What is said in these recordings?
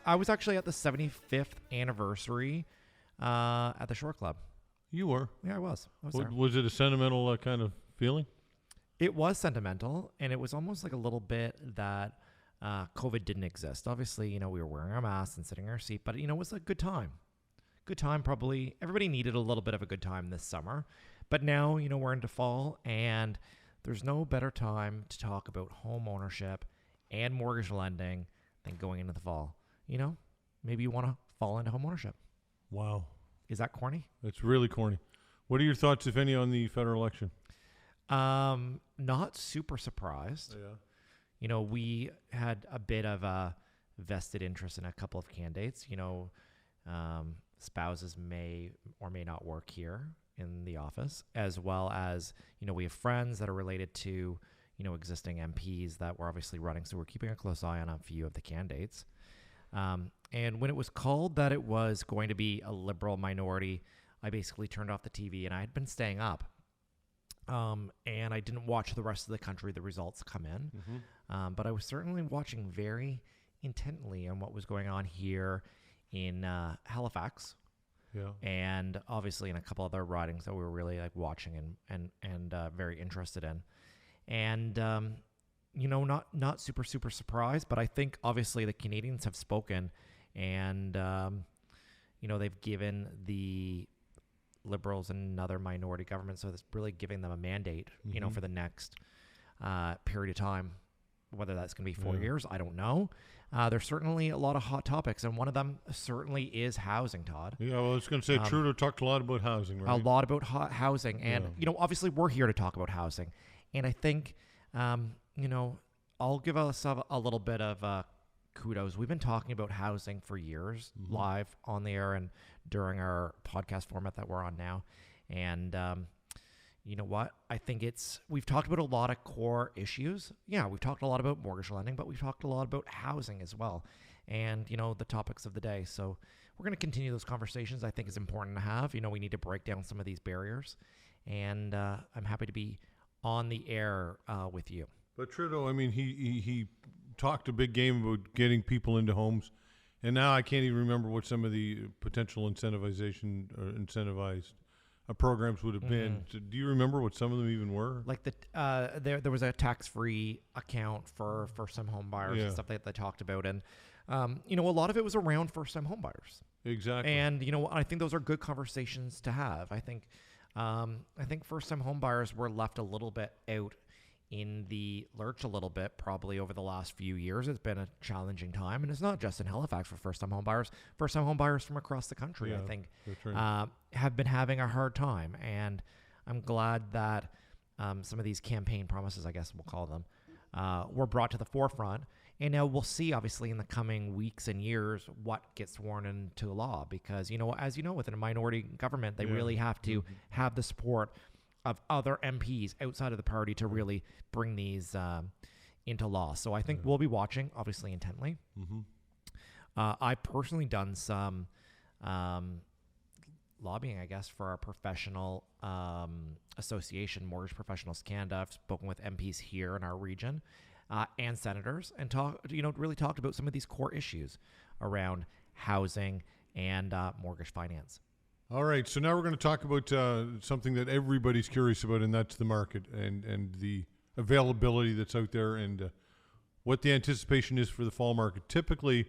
I was actually at the 75th anniversary at the Shore Club. You were? Yeah, I was. There. Was it a sentimental kind of feeling? It was sentimental, and it was almost like a little bit that COVID didn't exist. Obviously, we were wearing our masks and sitting in our seat, but, it was a good time. Good time, probably. Everybody needed a little bit of a good time this summer. But now, we're into fall, and there's no better time to talk about home ownership and mortgage lending than going into the fall. Maybe you want to fall into home ownership. Wow. Is that corny? That's really corny. What are your thoughts, if any, on the federal election? Not super surprised. Yeah. We had a bit of a vested interest in a couple of candidates. Spouses may or may not work here in the office, as well as, we have friends that are related to, existing MPs that were obviously running. So we're keeping a close eye on a few of the candidates. And when it was called that it was going to be a liberal minority, I basically turned off the TV, and I had been staying up. And I didn't watch the rest of the country, the results come in. Mm-hmm. But I was certainly watching very intently on what was going on here in Halifax. Yeah. And obviously in a couple other ridings that we were really watching and very interested in. And, not super, super surprised, but I think obviously the Canadians have spoken, and, they've given the Liberals and other minority governments, so it's really giving them a mandate, mm-hmm. For the next period of time. Whether that's going to be 4 years, I don't know. There's certainly a lot of hot topics, and one of them certainly is housing, Todd. Yeah, well, I was going to say, Trudeau talked a lot about housing, right? A lot about housing, and, obviously we're here to talk about housing. And I think, I'll give us a little bit of kudos. We've been talking about housing for years, mm-hmm. live on the air and during our podcast format that we're on now. And you know what? I think we've talked about a lot of core issues. Yeah, we've talked a lot about mortgage lending, but we've talked a lot about housing as well. And, the topics of the day. So we're going to continue those conversations. I think is important to have. We need to break down some of these barriers. And I'm happy to be on the air with you. But Trudeau, he talked a big game about getting people into homes. And now I can't even remember what some of the potential incentivized programs would have been. So do you remember what some of them even were? Like there was a tax-free account for first-time home buyers and stuff that they talked about. And, a lot of it was around first-time home buyers. Exactly. And, I think those are good conversations to have. I think first-time home buyers were left a little bit out in the lurch a little bit, probably over the last few years. It's been a challenging time, and it's not just in Halifax for first-time home buyers. First-time home buyers from across the country, I think, have been having a hard time. And I'm glad that some of these campaign promises, I guess we'll call them, were brought to the forefront. And now we'll see, obviously, in the coming weeks and years what gets sworn into law. Because, as within a minority government, they really have to have the support of other MPs outside of the party to really bring these into law. So I think we'll be watching, obviously, intently. Mm-hmm. I personally done some lobbying, I guess, for our professional association, Mortgage Professionals Canada. I've spoken with MPs here in our region and senators, and really talked about some of these core issues around housing and mortgage finance. All right, so now we're going to talk about something that everybody's curious about, and that's the market and the availability that's out there, and what the anticipation is for the fall market. Typically,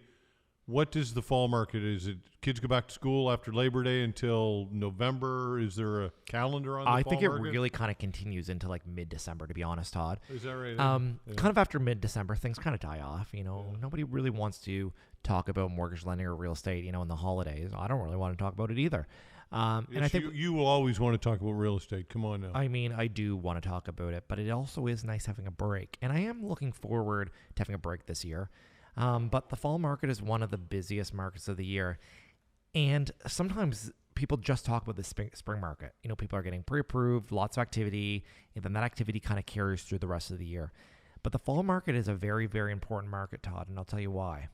what is the fall market? Is it kids go back to school after Labor Day until November? Is there a calendar on the fall market? I think it really kind of continues into mid-December, to be honest, Todd. Is that right? Kind of after mid-December, things kind of die off. Nobody really wants to talk about mortgage lending or real estate, in the holidays. I don't really want to talk about it either. And I think you will always want to talk about real estate. Come on now. I do want to talk about it, but it also is nice having a break. And I am looking forward to having a break this year. But the fall market is one of the busiest markets of the year. And sometimes people just talk about the spring market. People are getting pre-approved, lots of activity, and then that activity kind of carries through the rest of the year. But the fall market is a very, very important market, Todd, and I'll tell you why.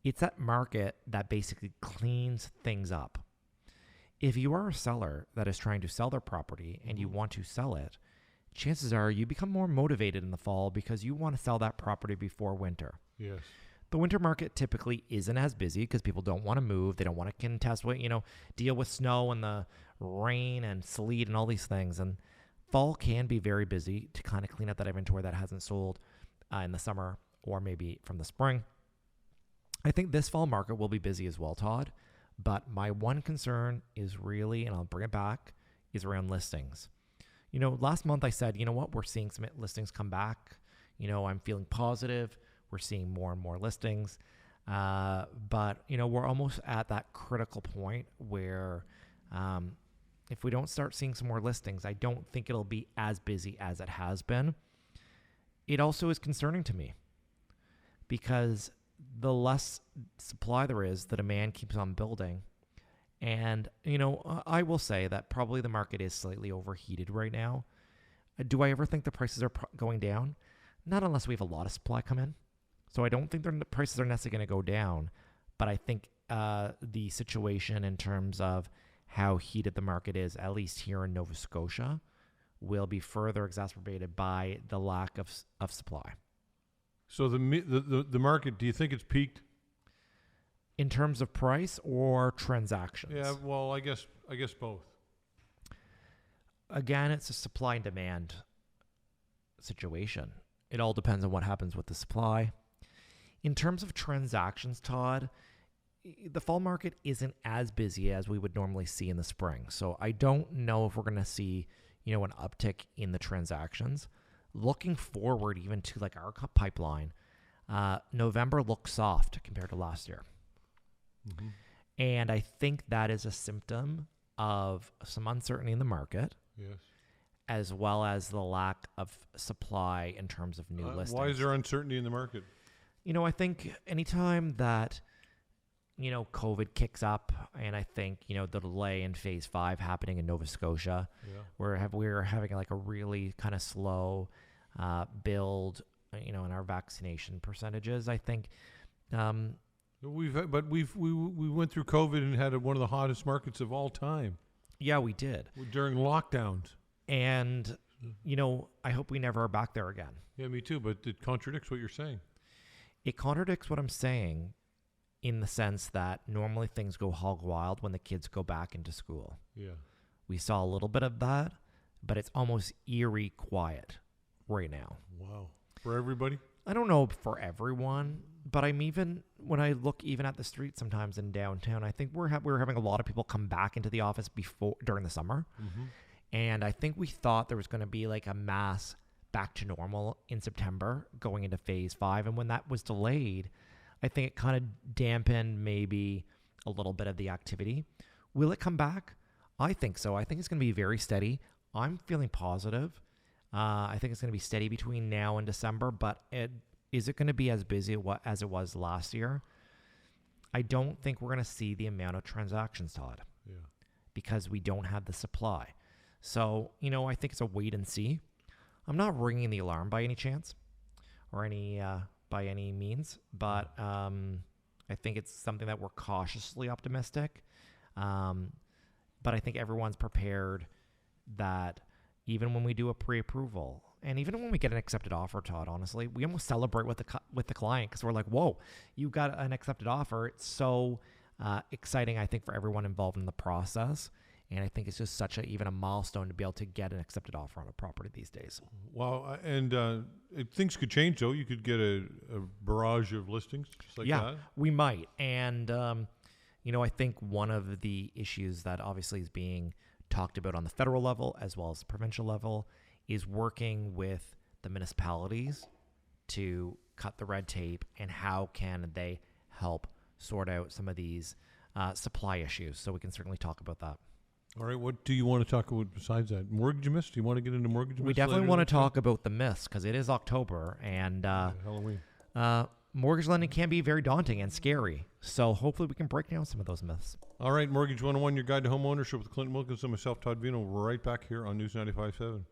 It's that market that basically cleans things up. If you are a seller that is trying to sell their property and you want to sell it, chances are you become more motivated in the fall because you want to sell that property before winter. Yes. The winter market typically isn't as busy because people don't want to move. They don't want to contest what, deal with snow and the rain and sleet and all these things. And fall can be very busy to kind of clean up that inventory that hasn't sold in the summer or maybe from the spring. I think this fall market will be busy as well, Todd. But my one concern is really, and I'll bring it back, is around listings. Last month I said, we're seeing some listings come back. I'm feeling positive. We're seeing more and more listings. But we're almost at that critical point where if we don't start seeing some more listings, I don't think it'll be as busy as it has been. It also is concerning to me because the less supply there is, the demand keeps on building. And, I will say that probably the market is slightly overheated right now. Do I ever think the prices are going down? Not unless we have a lot of supply come in. So I don't think the prices are necessarily going to go down. But I think the situation in terms of how heated the market is, at least here in Nova Scotia, will be further exacerbated by the lack of supply. So the market, do you think it's peaked? In terms of price or transactions? Yeah, well, I guess both. Again, it's a supply and demand situation. It all depends on what happens with the supply. In terms of transactions, Todd, the fall market isn't as busy as we would normally see in the spring. So I don't know if we're going to see, an uptick in the transactions. Looking forward even to like our pipeline, November looks soft compared to last year. Mm-hmm. And I think that is a symptom of some uncertainty in the market. Yes. As well as the lack of supply in terms of new listings. Why is there uncertainty in the market? I think anytime that, COVID kicks up, and I think, the delay in phase 5 happening in Nova Scotia, we're having like a really kind of slow build, in our vaccination percentages. I think we went through COVID and had one of the hottest markets of all time. Yeah, we did during lockdowns. And I hope we never are back there again. Yeah, me too. But it contradicts what you're saying. It contradicts what I'm saying in the sense that normally things go hog wild when the kids go back into school. Yeah. We saw a little bit of that, but it's almost eerie quiet right now. Wow. For everybody? I don't know for everyone, but when I look even at the street sometimes in downtown, I think we're having a lot of people come back into the office during the summer. Mm-hmm. And I think we thought there was going to be like a mass back to normal in September going into phase 5. And when that was delayed, I think it kind of dampened maybe a little bit of the activity. Will it come back? I think so. I think it's going to be very steady. I'm feeling positive. I think it's going to be steady between now and December, but is it going to be as busy as it was last year? I don't think we're going to see the amount of transactions, Todd. Yeah. Because we don't have the supply. So, I think it's a wait and see. I'm not ringing the alarm by any chance or by any means, but I think it's something that we're cautiously optimistic. But I think everyone's prepared that even when we do a pre-approval and even when we get an accepted offer, Todd, honestly, we almost celebrate with the client because we're like, whoa, you got an accepted offer. It's so exciting, I think, for everyone involved in the process. And I think it's just even a milestone to be able to get an accepted offer on a property these days. Wow. And things could change, though. You could get a barrage of listings just like that. Yeah, we might. And, I think one of the issues that obviously is being talked about on the federal level as well as the provincial level is working with the municipalities to cut the red tape and how can they help sort out some of these supply issues. So we can certainly talk about that. All right, what do you want to talk about besides that? Mortgage myths? Do you want to get into mortgage myths? We definitely want to talk about the myths because it is October and Halloween. Mortgage lending can be very daunting and scary. So hopefully we can break down some of those myths. All right, Mortgage 101, your guide to home ownership with Clinton Wilkins and myself, Todd Veinotte. We're right back here on News 95.7.